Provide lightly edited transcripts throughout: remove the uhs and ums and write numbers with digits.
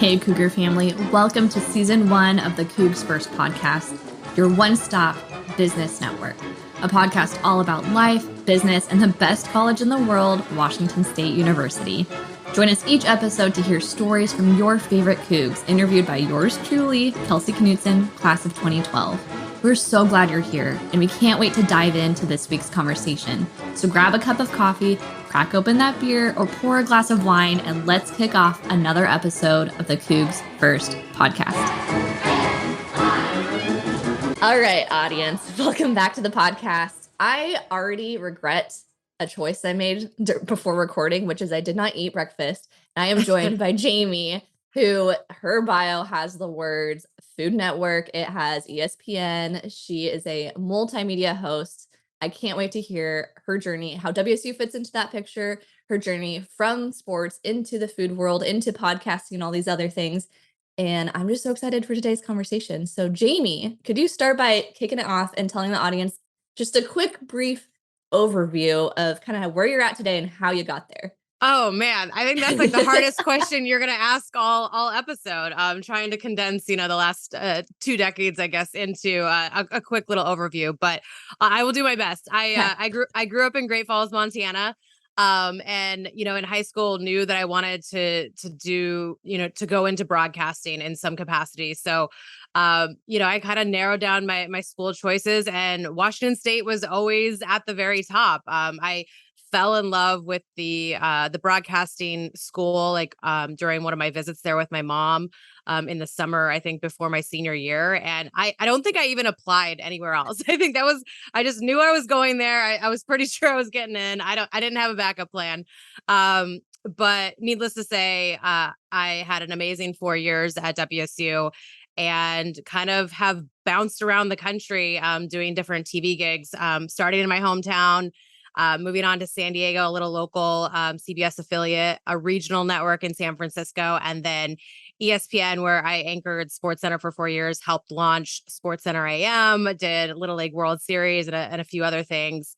Hey, Cougar family. Welcome to Season 1 of the CougsFirst podcast, your one-stop business network, a podcast all about life, business, and the best college in the world, Washington State University. Join us each episode to hear stories from your favorite Cougs, interviewed by yours truly, Kelsey Knutson, class of 2012. We're so glad you're here, and we can't wait to dive into this week's conversation. So grab a cup of coffee, crack open that beer, or pour a glass of wine, and let's kick off another episode of the CougsFirst podcast. All right, audience, welcome back to the podcast. I already regret a choice I made before recording, which is I did not eat breakfast. And I am joined by Jayme, who her bio has the words Food Network. It has ESPN. She is a multimedia host. I can't wait to hear her journey, how WSU fits into that picture, her journey from sports into the food world, into podcasting, all these other things. And I'm just so excited for today's conversation. So Jayme, could you start by kicking it off and telling the audience just a quick, brief overview of kind of where you're at today and how you got there? Oh man, I think that's like the hardest question you're gonna ask all episode. Trying to condense, the last 2 decades, I guess, into a quick little overview. But I will do my best. I grew up in Great Falls, Montana. And in high school knew that I wanted to do, to go into broadcasting in some capacity. So I kind of narrowed down my school choices, and Washington State was always at the very top. I fell in love with the broadcasting school, like during one of my visits there with my mom in the summer, I think before my senior year. And I don't think I even applied anywhere else. I think I just knew I was going there. I was pretty sure I was getting in. I didn't have a backup plan. But needless to say, I had an amazing 4 years at WSU and kind of have bounced around the country doing different TV gigs, starting in my hometown, moving on to San Diego, a little local CBS affiliate, a regional network in San Francisco, and then ESPN, where I anchored SportsCenter for 4 years, helped launch SportsCenter AM, did Little League World Series and a few other things.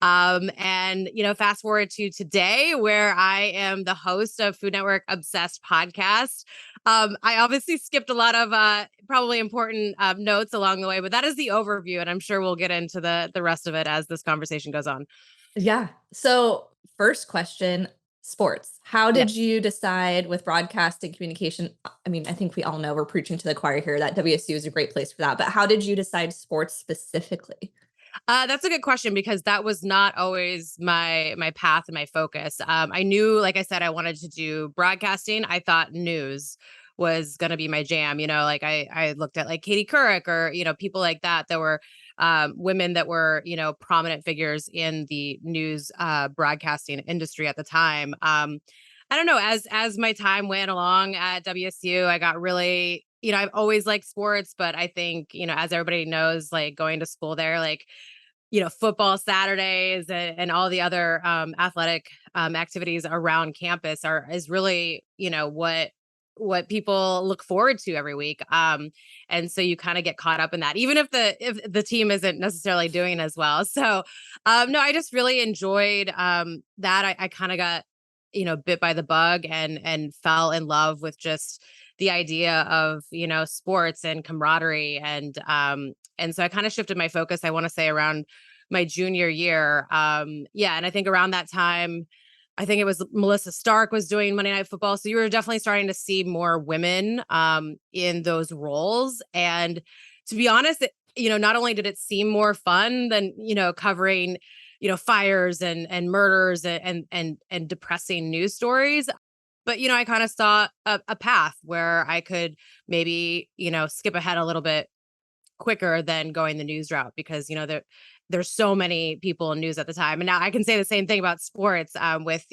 And fast forward to today, where I am the host of Food Network Obsessed podcast. I obviously skipped a lot of probably important notes along the way, but that is the overview, and I'm sure we'll get into the rest of it as this conversation goes on. Yeah. So first question, sports. How did you decide with broadcasting communication? I mean, I think we all know we're preaching to the choir here that WSU is a great place for that, but how did you decide sports specifically? That's a good question, because that was not always my path and my focus. I knew, like I said, I wanted to do broadcasting. I thought news was going to be my jam. Like I looked at like Katie Couric or, people like that were women that were, prominent figures in the news broadcasting industry at the time. I don't know, as my time went along at WSU, I got really, I've always liked sports, but I think, as everybody knows, like going to school there, like, football Saturdays and all the other athletic activities around campus is really, what people look forward to every week. And so you kind of get caught up in that, even if the team isn't necessarily doing as well. So no, I just really enjoyed that. I kind of got, bit by the bug and fell in love with just the idea of, sports and camaraderie. And so I kind of shifted my focus, I want to say around my junior year. And I think around that time, I think it was Melissa Stark was doing Monday Night Football. So you were definitely starting to see more women in those roles. And to be honest, not only did it seem more fun than, covering, fires and murders and depressing news stories, but, I kind of saw a path where I could maybe, skip ahead a little bit quicker than going the news route, because, there's so many people in news at the time. And now I can say the same thing about sports with,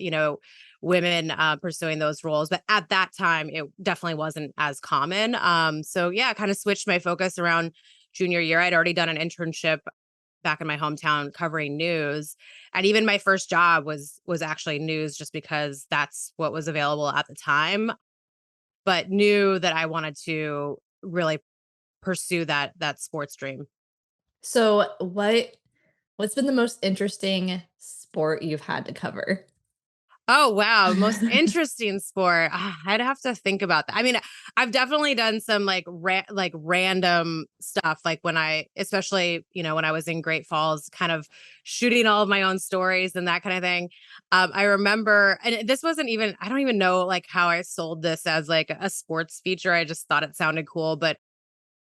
women pursuing those roles. But at that time, it definitely wasn't as common. So yeah, I kind of switched my focus around junior year. I'd already done an internship back in my hometown covering news. And even my first job was actually news, just because that's what was available at the time, but knew that I wanted to really pursue that sports dream. So what's been the most interesting sport you've had to cover? Oh, wow. Most interesting sport. I'd have to think about that. I mean, I've definitely done some like random stuff, like when especially, when I was in Great Falls, kind of shooting all of my own stories and that kind of thing. I remember, and this wasn't even, I don't even know like how I sold this as like a sports feature. I just thought it sounded cool, but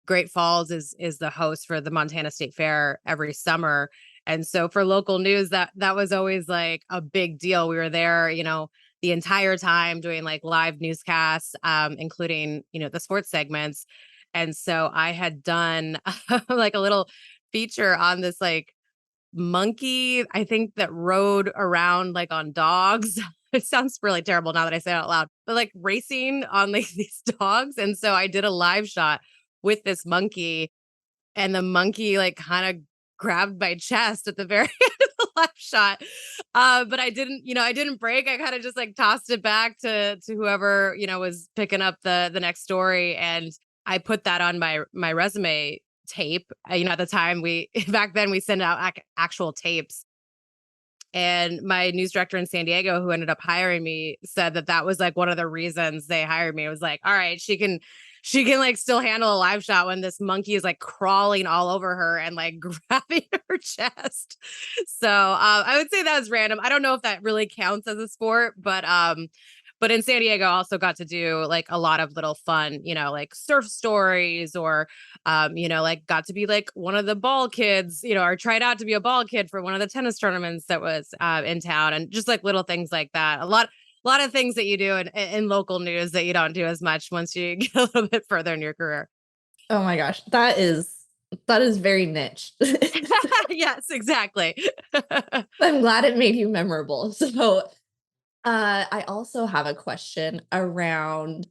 Great Falls is the host for the Montana State Fair every summer. And so for local news, that was always like a big deal. We were there, the entire time doing like live newscasts, including, the sports segments. And so I had done like a little feature on this like monkey, I think, that rode around like on dogs. It sounds really terrible now that I say it out loud, but like racing on like these dogs. And so I did a live shot with this monkey, and the monkey like kind of grabbed my chest at the very end of the live shot. But I didn't break. I kind of just like tossed it back to whoever, was picking up the next story. And I put that on my resume tape. At the time back then we sent out actual tapes. And my news director in San Diego, who ended up hiring me, said that was like one of the reasons they hired me. It was like, all right, she can like still handle a live shot when this monkey is like crawling all over her and like grabbing her chest. So I would say that was random. I don't know if that really counts as a sport, but in San Diego, I also got to do like a lot of little fun, like surf stories, or, like got to be like one of the ball kids, or tried out to be a ball kid for one of the tennis tournaments that was in town, and just like little things like that. A lot of things that you do in local news that you don't do as much once you get a little bit further in your career. Oh my gosh, that is very niche. Yes, exactly. I'm glad it made you memorable. So, I also have a question around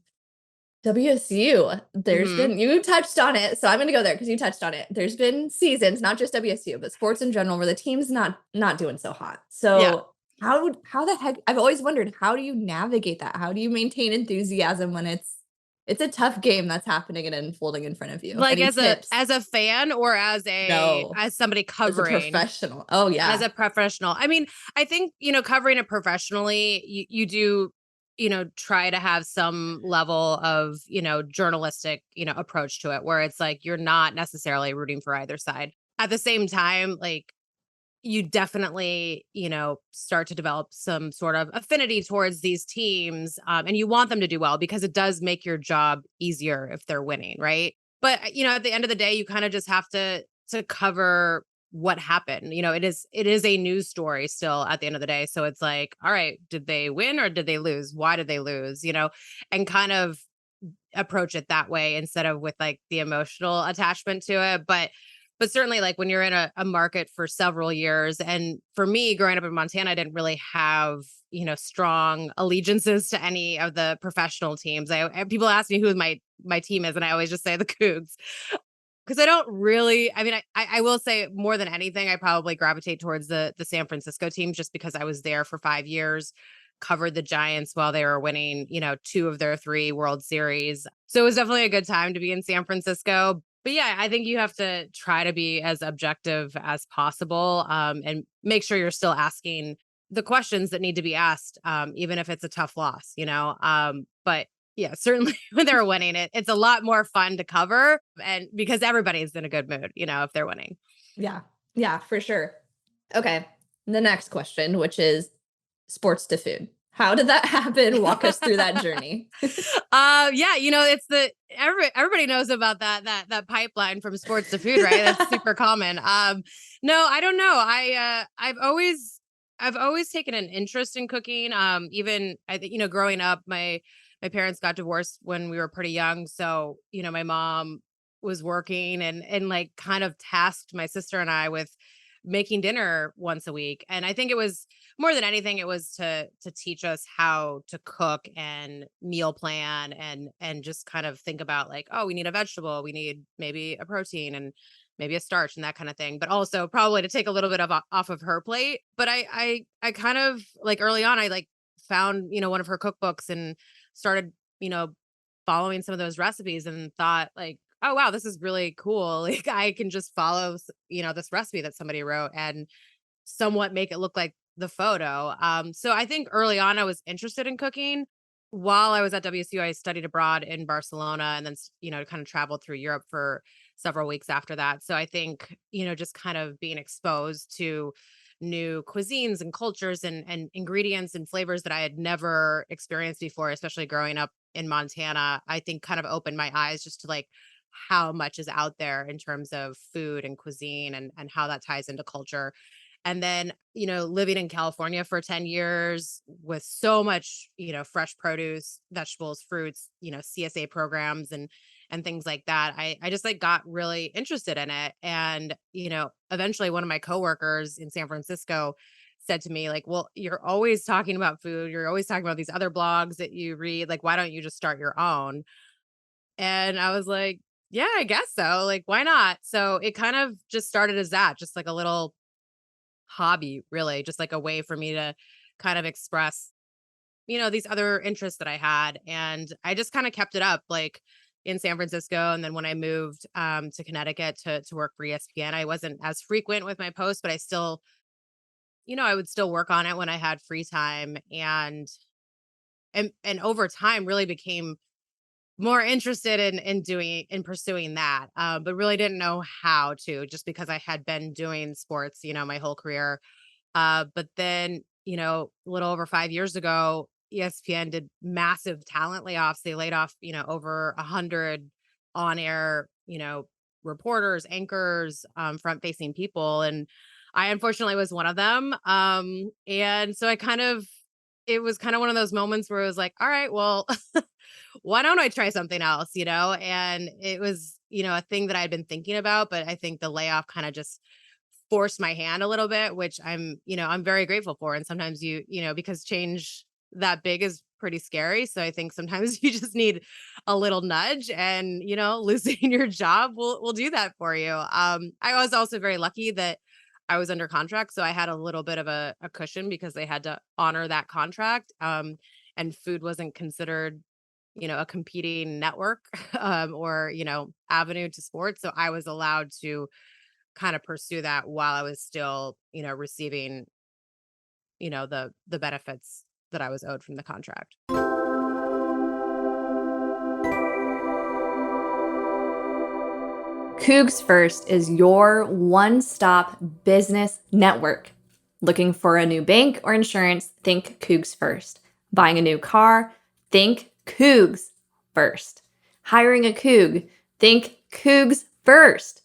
WSU. Hmm. You touched on it, so I'm gonna go there because you touched on it. There's been seasons, not just WSU, but sports in general, where the team's not doing so hot. Yeah. So how the heck, I've always wondered, how do you navigate that? How do you maintain enthusiasm when it's a tough game that's happening and unfolding in front of you? Like Any as a tips? as a fan, or No, as somebody as a covering? professional. Oh As yeah. a professional. I mean, I think, covering it professionally, you do, try to have some level of, journalistic, approach to it, where it's like you're not necessarily rooting for either side. At the same time, like you definitely, start to develop some sort of affinity towards these teams. And you want them to do well because it does make your job easier if they're winning, right? But at the end of the day, you kind of just have to cover what happened. It is a news story still at the end of the day. So it's like, all right, did they win or did they lose? Why did they lose? And kind of approach it that way instead of with like the emotional attachment to it. But certainly, like when you're in a market for several years, and for me growing up in Montana, I didn't really have, strong allegiances to any of the professional teams. People ask me who my team is, and I always just say the Cougs, because I don't really, I mean, I will say more than anything, I probably gravitate towards the San Francisco team, just because I was there for 5 years, covered the Giants while they were winning, two of their three World Series. So it was definitely a good time to be in San Francisco. But yeah, I think you have to try to be as objective as possible, and make sure you're still asking the questions that need to be asked, even if it's a tough loss, but yeah, certainly when they're winning it's a lot more fun to cover, and because everybody's in a good mood, if they're winning. Yeah. Yeah, for sure. Okay. The next question, which is sports to food. How did that happen? Walk us through that journey. Yeah, it's everybody knows about that pipeline from sports to food, right? That's super common. No, I don't know. I've always taken an interest in cooking. Even I think, growing up, my parents got divorced when we were pretty young. So, my mom was working and like kind of tasked my sister and I with making dinner once a week. And I think it was more than anything, it was to teach us how to cook and meal plan, and just kind of think about like, oh, we need a vegetable, we need maybe a protein and maybe a starch and that kind of thing. But also probably to take a little bit of off of her plate. But I kind of like early on, I like found, one of her cookbooks and started, following some of those recipes, and thought like, oh wow, this is really cool. Like I can just follow, this recipe that somebody wrote and somewhat make it look like the photo. So I think early on I was interested in cooking. While I was at WSU, I studied abroad in Barcelona and then, kind of traveled through Europe for several weeks after that. So I think, just kind of being exposed to new cuisines and cultures and ingredients and flavors that I had never experienced before, especially growing up in Montana, I think kind of opened my eyes just to like how much is out there in terms of food and cuisine and how that ties into culture. And then, living in California for 10 years with so much, fresh produce, vegetables, fruits, CSA programs and things like that. I just like got really interested in it. And, eventually one of my coworkers in San Francisco said to me, like, well, you're always talking about food. You're always talking about these other blogs that you read. Like, why don't you just start your own? And I was like, yeah, I guess so. Like, why not? So it kind of just started as that, just like a little hobby, really, just like a way for me to kind of express, these other interests that I had. And I just kind of kept it up like in San Francisco. And then when I moved to Connecticut to work for ESPN, I wasn't as frequent with my posts, but I still, I would still work on it when I had free time. And over time really became more interested in pursuing that, but really didn't know how to, just because I had been doing sports, my whole career. But then, a little over 5 years ago, ESPN did massive talent layoffs. They laid off, over 100 on air, reporters, anchors, front facing people. And I unfortunately was one of them. And so it was kind of one of those moments where it was like, all right, well, why don't I try something else, And it was, a thing that I had been thinking about, but I think the layoff kind of just forced my hand a little bit, which I'm very grateful for. And sometimes because change that big is pretty scary. So I think sometimes you just need a little nudge and, losing your job will do that for you. I was also very lucky that I was under contract. So I had a little bit of a cushion because they had to honor that contract. And food wasn't considered, a competing network or, avenue to sports. So I was allowed to kind of pursue that while I was still, receiving, the benefits that I was owed from the contract. CougsFirst is your one-stop business network. Looking for a new bank or insurance? Think CougsFirst. Buying a new car? Think CougsFirst. Hiring a Coug? Think CougsFirst.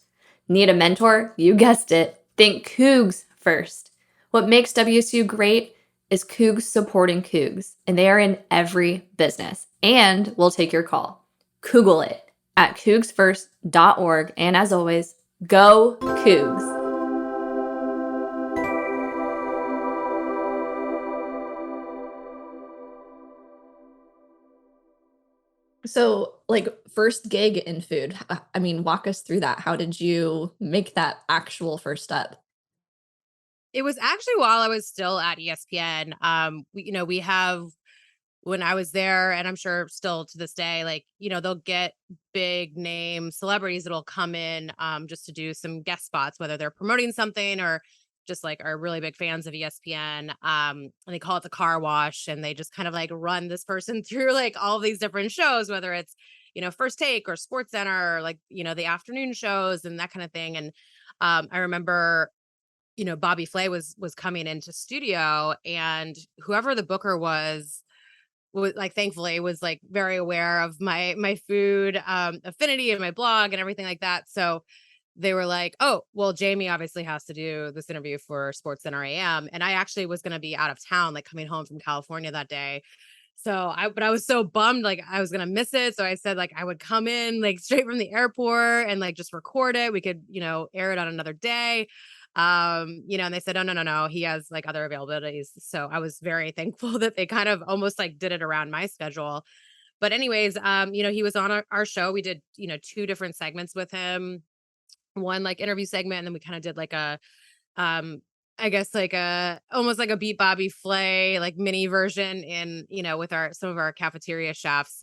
Need a mentor? You guessed it. Think CougsFirst. What makes WSU great is Cougs supporting Cougs, and they are in every business and will take your call. Google it at CougsFirst.org. And as always, go Cougs. So, like, first gig in food, I mean, walk us through that. How did you make that actual first step? It was actually while I was still at ESPN. We have when I was there, and I'm sure still to this day, like, they'll get big name celebrities that'll come in just to do some guest spots, whether they're promoting something or just like are really big fans of ESPN. And they call it the car wash, and they just kind of like run this person through like all these different shows, whether it's, First Take or Sports Center, or like, the afternoon shows and that kind of thing. And I remember Bobby Flay was coming into studio, and whoever the booker was like, thankfully was like very aware of my food affinity and my blog and everything like that. So they were like, oh, well, Jayme obviously has to do this interview for Sports Center AM. And I actually was going to be out of town, like coming home from California that day. But I was so bummed, like I was going to miss it. So I said like I would come in like straight from the airport and like just record it. We could, air it on another day. And they said, oh, no, no, no, he has like other availabilities. So I was very thankful that they kind of almost like did it around my schedule. But anyways, he was on our show. We did, two different segments with him, one like interview segment, and then we kind of did like a um I guess like a almost like a Beat Bobby Flay like mini version in, with our some of our cafeteria chefs.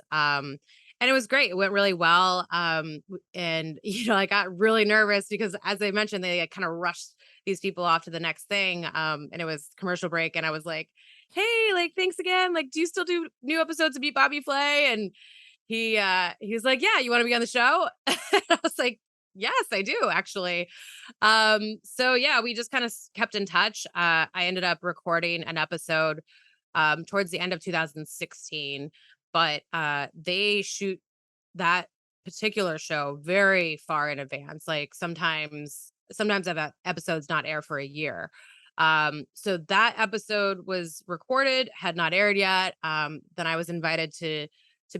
And it was great. It went really well. And I got really nervous because, as I mentioned, they kind of rushed these people off to the next thing. And it was commercial break, and I was like, "Hey, like, thanks again. Like, do you still do new episodes of Beat Bobby Flay?" And he was like, "Yeah, you want to be on the show?" And I was like, "Yes, I do, actually." So yeah, we just kind of kept in touch. I ended up recording an episode towards the end of 2016, but they shoot that particular show very far in advance. Like sometimes episodes not air for a year. So that episode was recorded, had not aired yet. Then I was invited to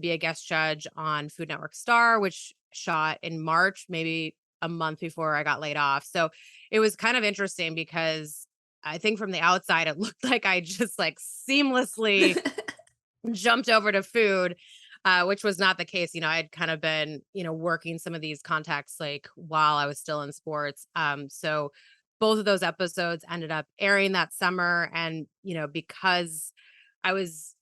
be a guest judge on Food Network Star, which shot in March, maybe a month before I got laid off. So it was kind of interesting because I think from the outside it looked like I just like seamlessly jumped over to food, which was not the case. I'd kind of been, working some of these contacts like while I was still in sports. So both of those episodes ended up airing that summer. And, because I was,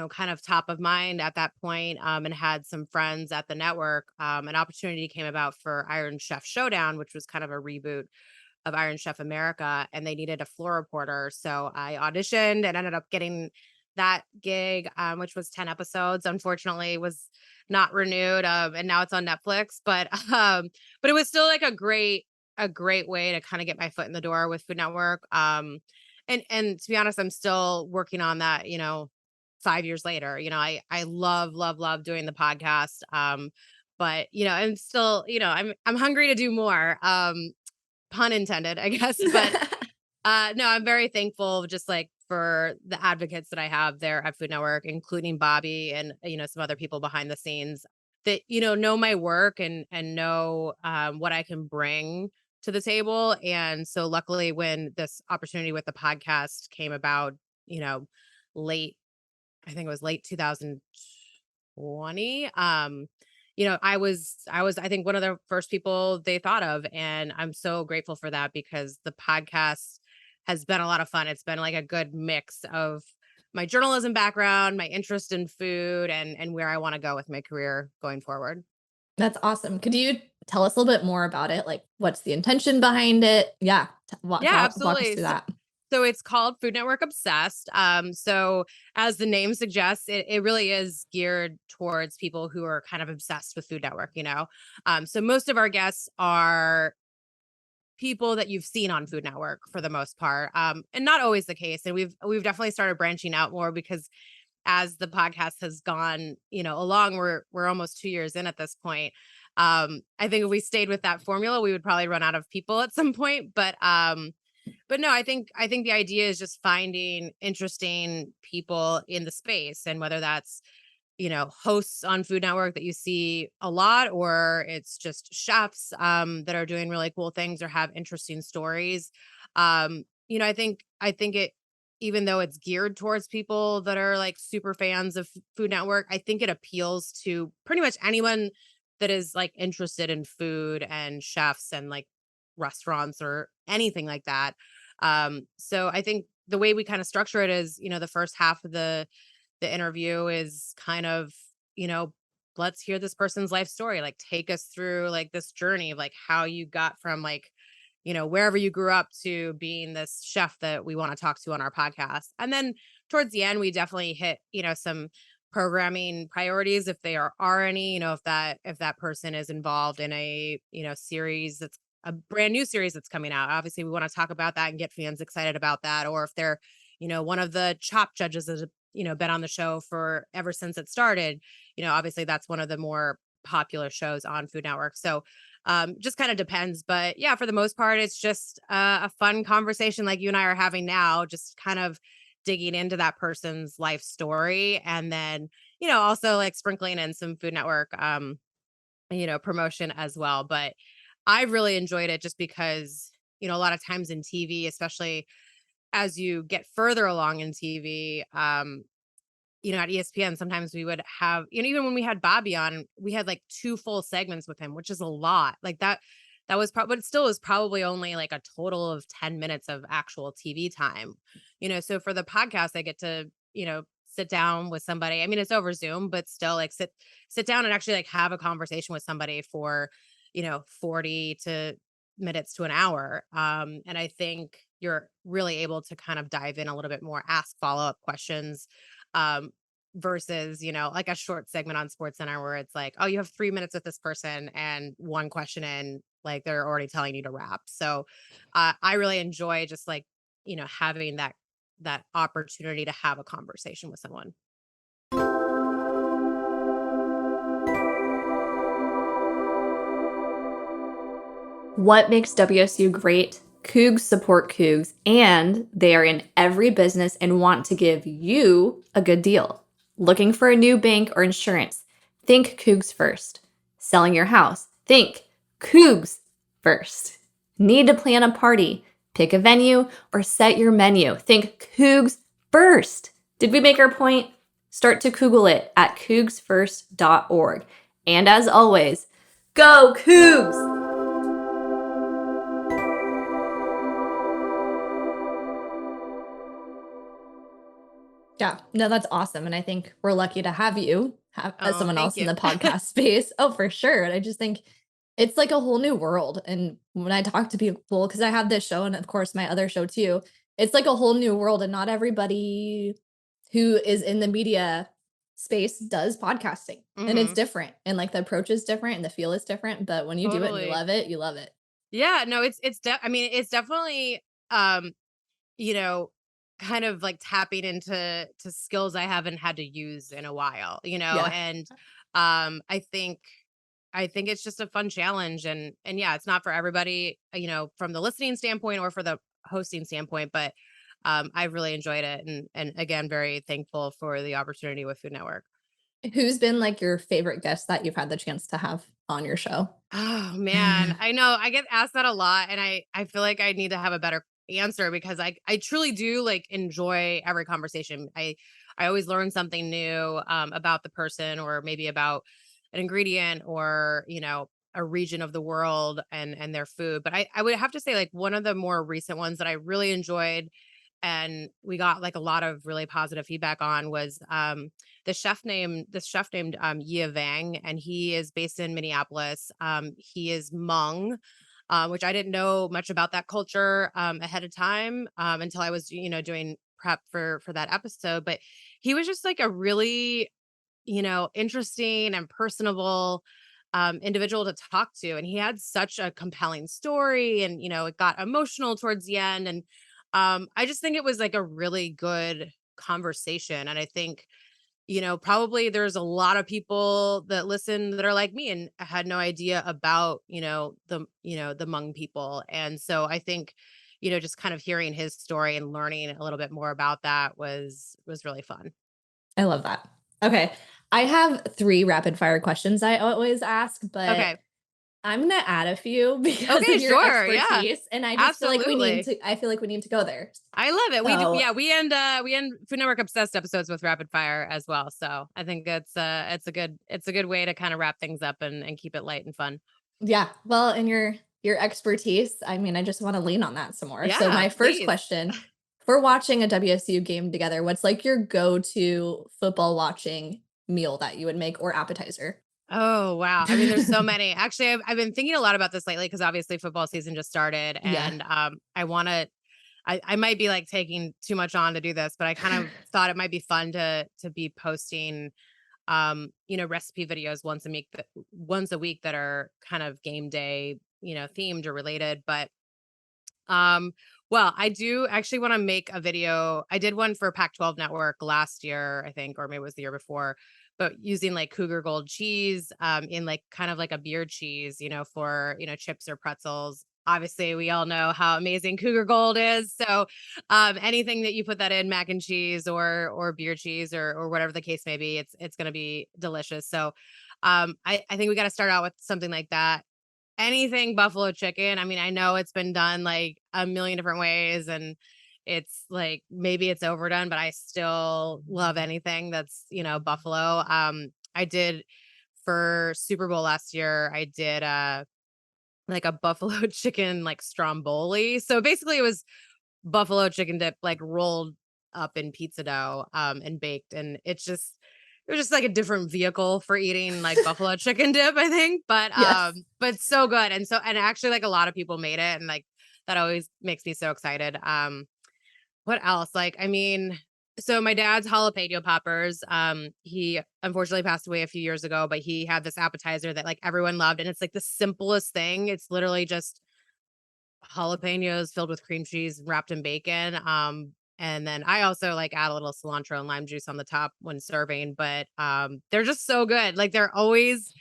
kind of top of mind at that point, and had some friends at the network, an opportunity came about for Iron Chef Showdown, which was kind of a reboot of Iron Chef America, and they needed a floor reporter. So I auditioned and ended up getting that gig, which was 10 episodes. Unfortunately, was not renewed, and now it's on Netflix. But it was still like a great way to kind of get my foot in the door with Food Network. And to be honest, I'm still working on that. 5 years later, I love doing the podcast. But I'm still, I'm hungry to do more. Pun intended, I guess. But no, I'm very thankful just like for the advocates that I have there at Food Network, including Bobby and some other people behind the scenes that know my work and know what I can bring to the table. And so luckily when this opportunity with the podcast came about, you know, late I think it was late 2020. I was I think one of the first people they thought of, and I'm so grateful for that because the podcast has been a lot of fun. It's been like a good mix of my journalism background, my interest in food, and where I want to go with my career going forward. That's awesome. Could you tell us a little bit more about it? Like, what's the intention behind it? Yeah, Yeah, walk us absolutely. through that. So it's called Food Network Obsessed. So as the name suggests, it really is geared towards people who are kind of obsessed with Food Network. So most of our guests are people that you've seen on Food Network for the most part. And not always the case. And we've definitely started branching out more because as the podcast has gone, along, we're almost 2 years in at this point. I think if we stayed with that formula, we would probably run out of people at some point. But no, I think the idea is just finding interesting people in the space, and whether that's hosts on Food Network that you see a lot, or it's just chefs that are doing really cool things or have interesting stories. I think it, even though it's geared towards people that are like super fans of Food Network, I think it appeals to pretty much anyone that is like interested in food and chefs and like restaurants or anything like that. So I think the way we kind of structure it is, the first half of the interview is kind of, you know, let's hear this person's life story. Like take us through like this journey of like how you got from like, wherever you grew up to being this chef that we want to talk to on our podcast. And then towards the end, we definitely hit, some programming priorities if there are any, if that person is involved in a, series that's a brand new series that's coming out. Obviously, we want to talk about that and get fans excited about that. Or if they're, one of the chop judges that been on the show for ever since it started. Obviously that's one of the more popular shows on Food Network. So just kind of depends. But yeah, for the most part, it's just a fun conversation like you and I are having now, just kind of digging into that person's life story. And then, also like sprinkling in some Food Network, promotion as well. But I really enjoyed it just because, a lot of times in TV, especially as you get further along in TV, at ESPN, sometimes we would have, even when we had Bobby on, we had like two full segments with him, which is a lot. Like that was probably, but it still was probably only like a total of 10 minutes of actual TV time. So for the podcast, I get to, sit down with somebody. I mean, it's over Zoom, but still like sit down and actually like have a conversation with somebody for, 40 to minutes to an hour. And I think you're really able to kind of dive in a little bit more, ask follow-up questions. Um, versus, like a short segment on Sports Center where it's like, oh, you have 3 minutes with this person and one question in, like they're already telling you to wrap. So I really enjoy just like, having that opportunity to have a conversation with someone. What makes WSU great? Cougs support Cougs, and they are in every business and want to give you a good deal. Looking for a new bank or insurance? Think CougsFirst. Selling your house? Think Cougs First. Need to plan a party? Pick a venue or set your menu? Think Cougs First. Did we make our point? Start to Google it at cougsfirst.org. And as always, go Cougs! Yeah, no, that's awesome. And I think we're lucky to have you as Oh, someone thank else in you. the podcast space. Oh, for sure. And I just think it's like a whole new world. And when I talk to people, because I have this show and of course my other show too, it's like a whole new world. And not everybody who is in the media space does podcasting. And it's Hmm. different. And like the approach is different and the feel is different. But when you do it and you Totally. love it, you love it. Yeah, no, I mean, it's definitely um, you know, kind of like tapping into skills I haven't had to use in a while, Yeah. and I think it's just a fun challenge, and yeah, it's not for everybody, from the listening standpoint or for the hosting standpoint, but I've really enjoyed it, and again, very thankful for the opportunity with Food Network. Who's been like your favorite guest that you've had the chance to have on your show? Oh man, I know I get asked that a lot, and I feel like I need to have a better answer because I truly do like enjoy every conversation. I always learn something new about the person, or maybe about an ingredient, or a region of the world and their food. But I would have to say, like, one of the more recent ones that I really enjoyed and we got like a lot of really positive feedback on was this chef named Yia Vang, and he is based in Minneapolis. He is Hmong, which I didn't know much about that culture ahead of time until I was doing prep for that episode. But he was just like a really interesting and personable individual to talk to. And he had such a compelling story, and, it got emotional towards the end. And I just think it was like a really good conversation. And I think, probably there's a lot of people that listen that are like me and had no idea about, the Hmong people. And so I think, just kind of hearing his story and learning a little bit more about that was really fun. I love that. Okay. I have 3 rapid fire questions I always ask, but Okay. I'm gonna add a few because Okay, of your sure. Yeah. expertise, and I just feel like Absolutely. I feel like we need to go there. I love it. We do, So, yeah, we end Food Network Obsessed episodes with rapid fire as well. So I think it's a good way to kind of wrap things up and keep it light and fun. yeah. Well, and your expertise, I mean, I just wanna lean on that some more. So Yeah, my first please. question, for watching a WSU game together, what's like your go-to football watching meal that you would make or appetizer? Oh wow. I mean, there's so many. Actually, I've been thinking a lot about this lately because obviously football season just started, Yeah. and I might be like taking too much on to do this, but I kind of thought it might be fun to be posting recipe videos once a week that are kind of game day, themed or related. But well, I do actually want to make a video. I did one for Pac-12 Network last year, I think, or maybe it was the year before, but using like Cougar Gold cheese in like kind of like a beer cheese, for, chips or pretzels. Obviously, we all know how amazing Cougar Gold is. So, anything that you put that in, mac and cheese or beer cheese or whatever the case may be, it's going to be delicious. So, I think we got to start out with something like that. Anything buffalo chicken. I mean, I know it's been done like a million different ways, and it's like maybe it's overdone, but I still love anything that's, buffalo. I did for Super Bowl last year, I did like a buffalo chicken like stromboli. So basically it was buffalo chicken dip like rolled up in pizza dough and baked. And it was just like a different vehicle for eating like buffalo chicken dip, I think. Yes. But so good. And actually like a lot of people made it, and like that always makes me so excited. What else? Like, I mean, so my dad's jalapeno poppers, he unfortunately passed away a few years ago, but he had this appetizer that like everyone loved. And it's like the simplest thing. It's literally just jalapenos filled with cream cheese wrapped in bacon. And then I also like add a little cilantro and lime juice on the top when serving, but they're just so good. Like I always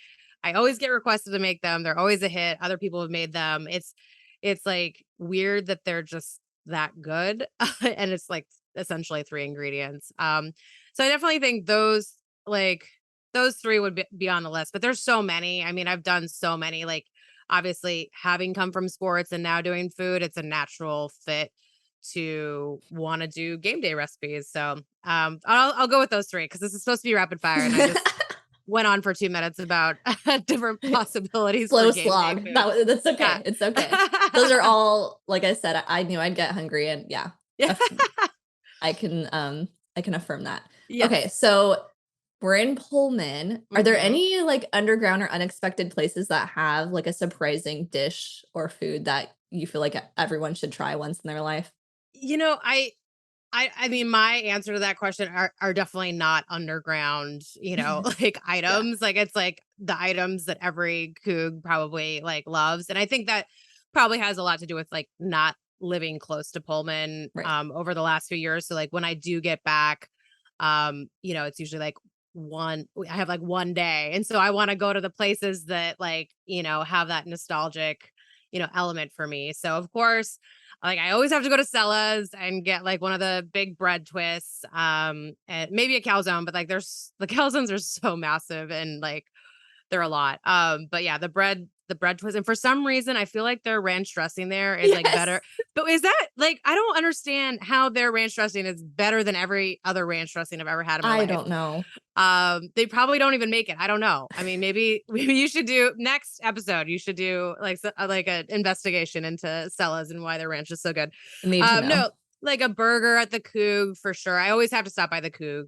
get requested to make them. They're always a hit. Other people have made them. It's like weird that they're just that good. And it's like essentially three ingredients. So I definitely think those three would be on the list, but there's so many. I mean, I've done so many, like obviously having come from sports and now doing food, it's a natural fit to want to do game day recipes. So I'll go with those three because this is supposed to be rapid fire, and I just went on for 2 minutes about different possibilities Slow for game day slog. food. That's okay. Yeah. It's okay. Those are all, like I said, I knew I'd get hungry, and yeah, I can affirm that. Okay, Yes. so we're in Pullman. Are there Mhm. any like underground or unexpected places that have like a surprising dish or food that you feel like everyone should try once in their life? You know, I mean, my answer to that question are definitely not underground, like Yeah, items. Like it's like the items that every Coug probably like loves. And I think that probably has a lot to do with like not living close to Pullman right. over the last few years. So like when I do get back, it's usually like I have like one day. And so I want to go to the places that like, have that nostalgic, element for me. So of course, like I always have to go to Cella's and get like one of the big bread twists, and maybe a calzone, but like the calzones are so massive and like they're a lot. But yeah, the bread twist. And for some reason, I feel like their ranch dressing there is like Yes. better. But is that like, I don't understand how their ranch dressing is better than every other ranch dressing I've ever had in my I life. don't know. They probably don't even make it. I don't know. I mean, maybe you should do next episode. You should do like an investigation into Cella's and why their ranch is so good. Need to know. No, like a burger at the Coug for sure. I always have to stop by the Coug.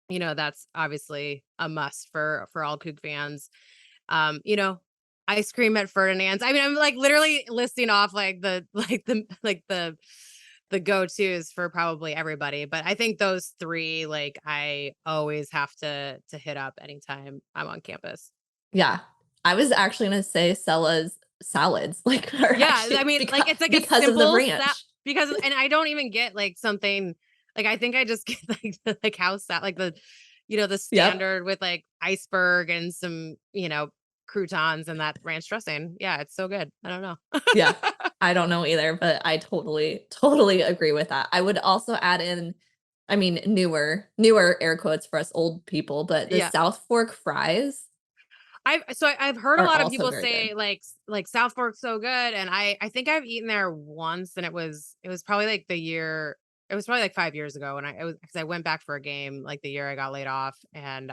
That's obviously a must for all Coug fans. Um, you know, Ice cream at Ferdinand's. I mean, I'm like literally listing off like the go-tos for probably everybody, but I think those three, like I always have to hit up anytime I'm on campus. Yeah. I was actually gonna say Cella's salads, like, are Yeah, I actually mean, like it's like a because of the simple that ranch. because and I don't even get like something like I think I just get like the like house that like the Yep. standard with like iceberg and some, croutons and that ranch dressing. Yeah, it's so good. I don't know. Yeah. I don't know either, but I totally, totally agree with that. I would also add in, I mean, newer air quotes for us old people, but the Yeah. South Fork fries I've heard a are lot of also people very good. say like South Fork's so good, and I think I've eaten there once, and it was probably like the year it was probably like 5 years ago when I it was because I went back for a game like the year I got laid off, and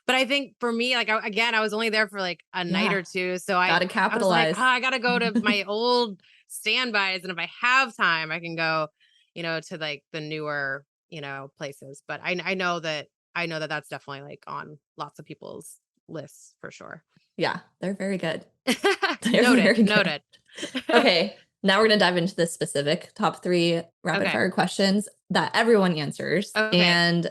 but I think for me like again I was only there for like a night Yeah. or two, so I Gotta I was like, capitalize. I gotta go to my old standbys, and if I have time I can go to like the newer places, but I know that that's definitely like on lots of people's lists for sure. Yeah, they're very good. They're Noted, very good. noted. Okay, now we're gonna dive into the specific top 3 rapid Okay, fire questions that everyone answers, okay, and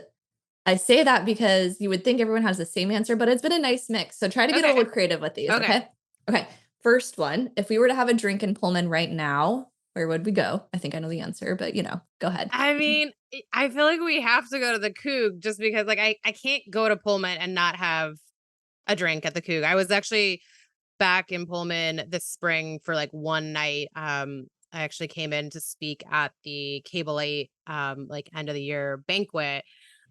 I say that because you would think everyone has the same answer, but it's been a nice mix, so try to get a okay, little creative with these, okay. okay? Okay, first one, if we were to have a drink in Pullman right now, where would we go? I think I know the answer, but, go ahead. I mean, I feel like we have to go to the Coug just because like I can't go to Pullman and not have a drink at the Coug. I was actually back in Pullman this spring for like one night. I actually came in to speak at the Cable 8 like end of the year banquet.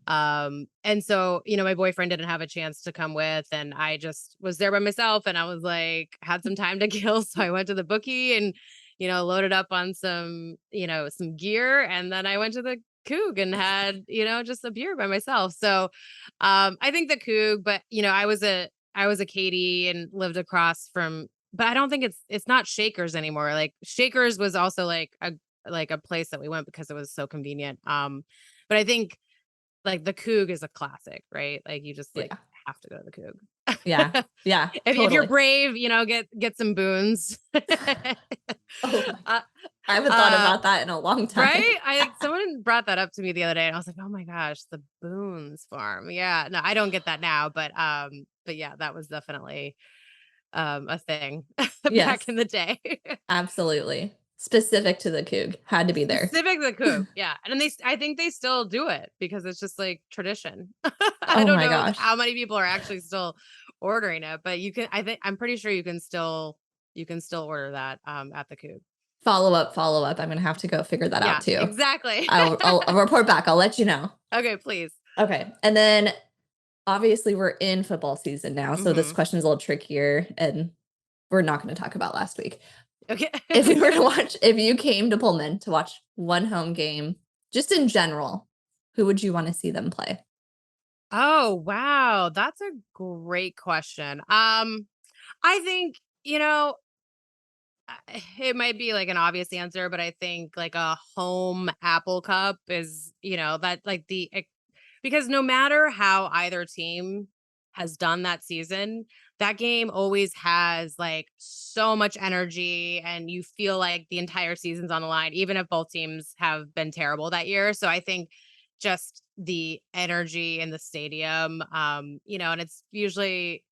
And so, my boyfriend didn't have a chance to come with, and I just was there by myself, and I was like had some time to kill, so I went to the bookie and loaded up on some gear, and then I went to the Coug and had, just a beer by myself. So, I think the Coug, but I was a Katie and lived across from, but I don't think it's not Shakers anymore. Like Shakers was also like a like a place that we went because it was so convenient. But I think like the Coug is a classic, right? Like you just like Yeah. have to go to the Coug. Yeah. Yeah. If you're Totally. brave, get some boons. Oh my, uh, I haven't thought uh, about that in a long time. right? I someone brought that up to me the other day, and I was like, oh my gosh, the Boone's farm. Yeah, no, I don't get that now, but yeah, that was definitely a thing back Yes, in the day. absolutely. Specific to the Coug. Had to be there. Specific to the Coug, yeah, and then I think they still do it because it's just like tradition. I Oh don't my know gosh. how many people are actually still ordering it, but I'm pretty sure you can still order that at the Coug. Follow up, follow up. I'm gonna have to go figure that out Yeah, too. exactly. I'll report back. I'll let you know. Okay, please. Okay. And then obviously we're in football season now, so this Hmm. question is a little trickier and we're not going to talk about last week. Okay. If we were to watch, if you came to Pullman to watch one home game, just in general, who would you want to see them play? Oh, wow. That's a great question. I think, it might be like an obvious answer, but I think like a home Apple Cup is, that like because no matter how either team has done that season, that game always has like so much energy and you feel like the entire season's on the line, even if both teams have been terrible that year. So I think just the energy in the stadium, and it's usually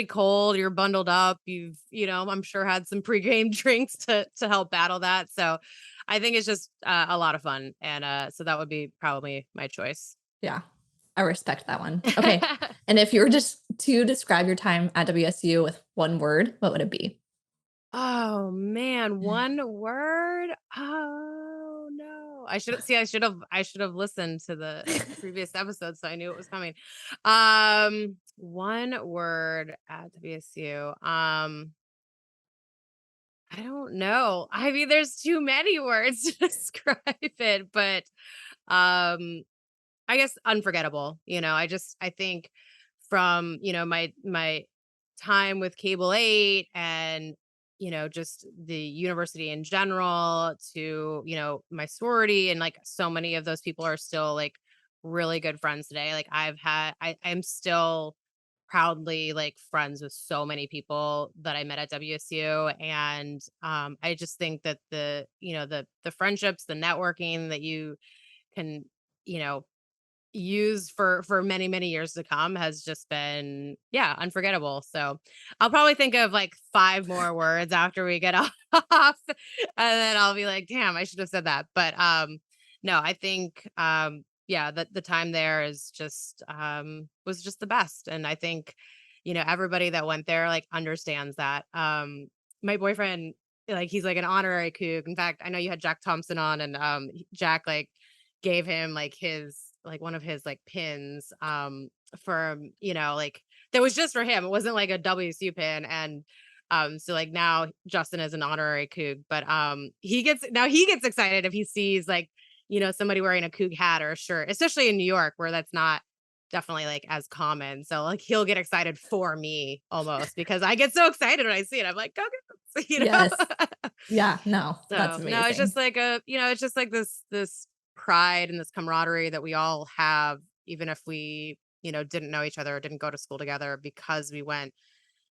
cold, you're bundled up, I'm sure had some pregame drinks to help battle that. So I think it's just a lot of fun. And so that would be probably my choice. Yeah, I respect that one. Okay. And if you were just to describe your time at WSU with one word, what would it be? Oh man, one word? Oh no. I should have listened to the previous episode so I knew it was coming. One word at WSU. I don't know. I mean, there's too many words to describe it, but um I guess unforgettable. I think from, my time with Cable 8 and, just the university in general to, my sorority, and like so many of those people are still like really good friends today. Like I'm still proudly like friends with so many people that I met at WSU. And I just think that the friendships, the networking that you can, you know, use for many many years to come has just been, yeah, unforgettable. So I'll probably think of like five more words after we get off, and then I'll be like, damn, I should have said that. But no, I think yeah, the time there is just was just the best. And I think everybody that went there like understands that. My boyfriend, like, he's like an honorary Coug. In fact, I know you had Jack Thompson on, and Jack like gave him like his like one of his like pins for like that was just for him. It wasn't like a WSU pin. And so like now Justin is an honorary Coug, but he gets excited if he sees like somebody wearing a Coug hat or a shirt, especially in New York where that's not definitely like as common. So like he'll get excited for me almost because I get so excited when I see it. I'm like, okay, Yes. Yeah, no, that's So no, it's amazing. just like it's just like this pride and this camaraderie that we all have, even if we, didn't know each other or didn't go to school together, because we went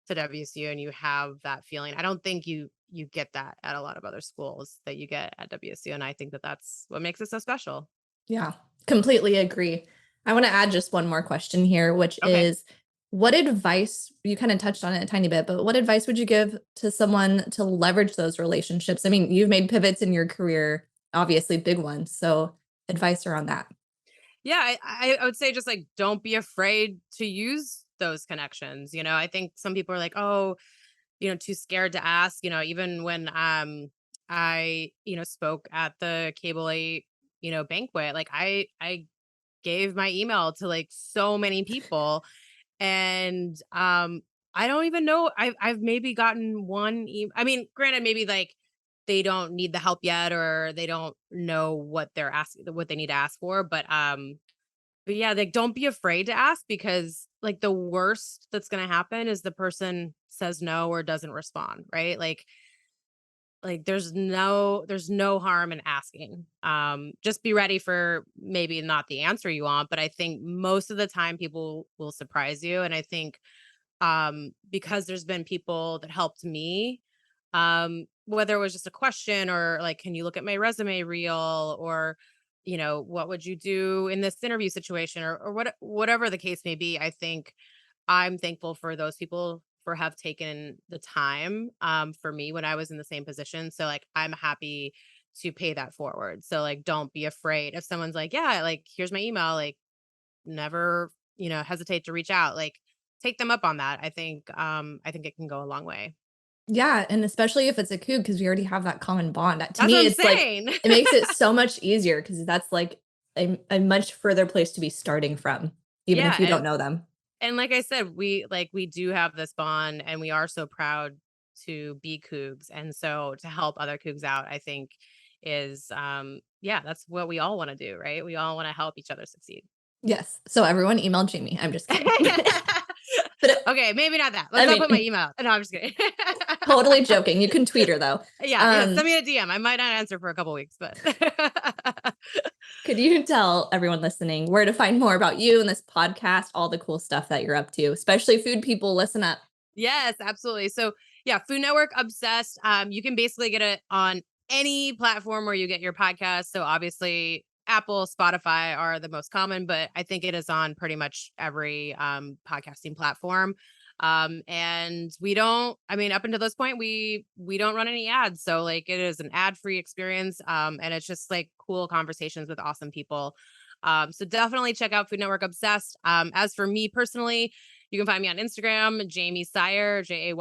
to WSU, and you have that feeling. I don't think you get that at a lot of other schools that you get at WSU, and I think that that's what makes it so special. Yeah, completely agree. I want to add just one more question here, which Okay. is what advice, you kind of touched on it a tiny bit, but what advice would you give to someone to leverage those relationships? I mean, you've made pivots in your career, obviously big ones. So advice around that. Yeah, I would say just like don't be afraid to use those connections. I think some people are like, oh, too scared to ask, even when I, spoke at the Cable 8, banquet, like I gave my email to like so many people. And I don't even know, I've maybe gotten one I mean, granted, maybe like they don't need the help yet, or they don't know what they need to ask for, but yeah, like don't be afraid to ask, because like the worst that's going to happen is the person says no or doesn't respond, right? Like like there's no harm in asking. Just be ready for maybe not the answer you want, but I think most of the time people will surprise you. And I think because there's been people that helped me, whether it was just a question or like, can you look at my resume reel, or what would you do in this interview situation, or whatever the case may be. I think I'm thankful for those people for have taken the time for me when I was in the same position. So like I'm happy to pay that forward. So like don't be afraid if someone's like, yeah, like here's my email, like never, hesitate to reach out. Like take them up on that. I think it can go a long way. Yeah, and especially if it's a Coug, because we already have that common bond. To That's what me, I'm it's like saying. it makes it so much easier because that's like a much further place to be starting from, even Yeah, if you don't know them. and like I said, we do have this bond, and we are so proud to be Cougs, and so to help other Cougs out, I think is yeah, that's what we all want to do, right? We all want to help each other succeed. Yes. So everyone email Jaymee. I'm just kidding. But Okay, maybe not that. I Let's not put my mean, email. No, I'm just kidding. totally joking. You can tweet her though. Yeah, send me a DM. I might not answer for a couple weeks, but Could you tell everyone listening where to find more about you and this podcast, all the cool stuff that you're up to, especially food people? Listen up. yes, absolutely. So yeah, Food Network Obsessed. You can basically get it on any platform where you get your podcast. So obviously Apple, Spotify are the most common, but I think it is on pretty much every podcasting platform. And we don't, I mean, up until this point, we don't run any ads. So like it is an ad-free experience. And it's just like cool conversations with awesome people. So definitely check out Food Network Obsessed. As for me personally, you can find me on Instagram, Jaymee Sire, Jaymeesire,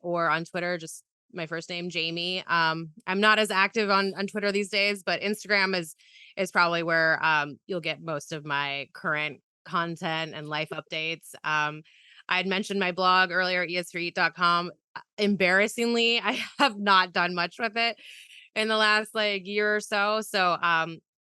or on Twitter, just my first name, Jayme. I'm not as active on Twitter these days, but Instagram is probably where you'll get most of my current content and life updates. I had mentioned my blog earlier, es3eat.com. Embarrassingly, I have not done much with it in the last like year or so. So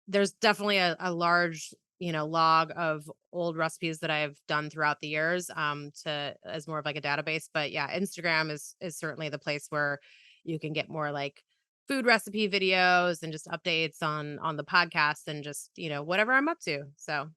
there's definitely a large log of old recipes that I've done throughout the years to as more of like a database. But yeah, Instagram is certainly the place where you can get more like food recipe videos and just updates on the podcast and just whatever I'm up to. So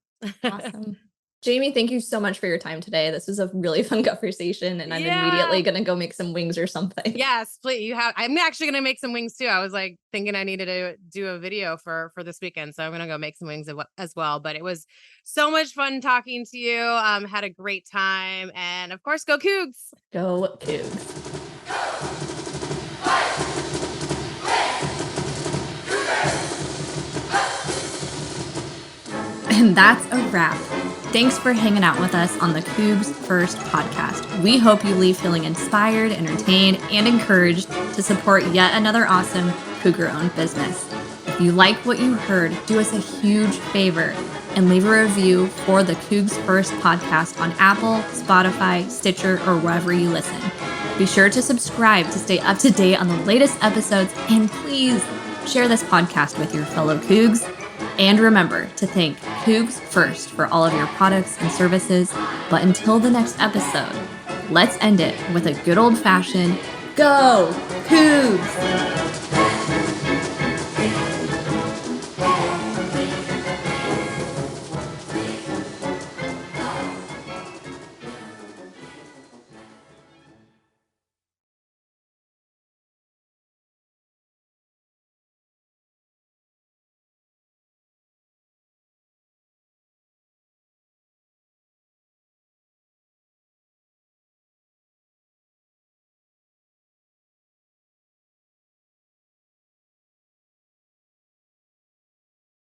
Awesome. Jaymee, thank you so much for your time today. This was a really fun conversation, and I'm yeah. immediately going to go make some wings or something. Yes, please. I'm actually gonna make some wings too. I was like thinking I needed to do a video for this weekend, so I'm gonna go make some wings as well. But it was so much fun talking to you. Had a great time, and of course, go Cougs. Go Cougs. And that's a wrap. Thanks for hanging out with us on the CougsFirst podcast. We hope you leave feeling inspired, entertained, and encouraged to support yet another awesome Cougar-owned business. If you like what you heard, do us a huge favor and leave a review for the CougsFirst podcast on Apple, Spotify, Stitcher, or wherever you listen. Be sure to subscribe to stay up to date on the latest episodes, and please share this podcast with your fellow Cougs. And remember to thank CougsFirst for all of your products and services. But until the next episode, let's end it with a good old-fashioned Go Cougs!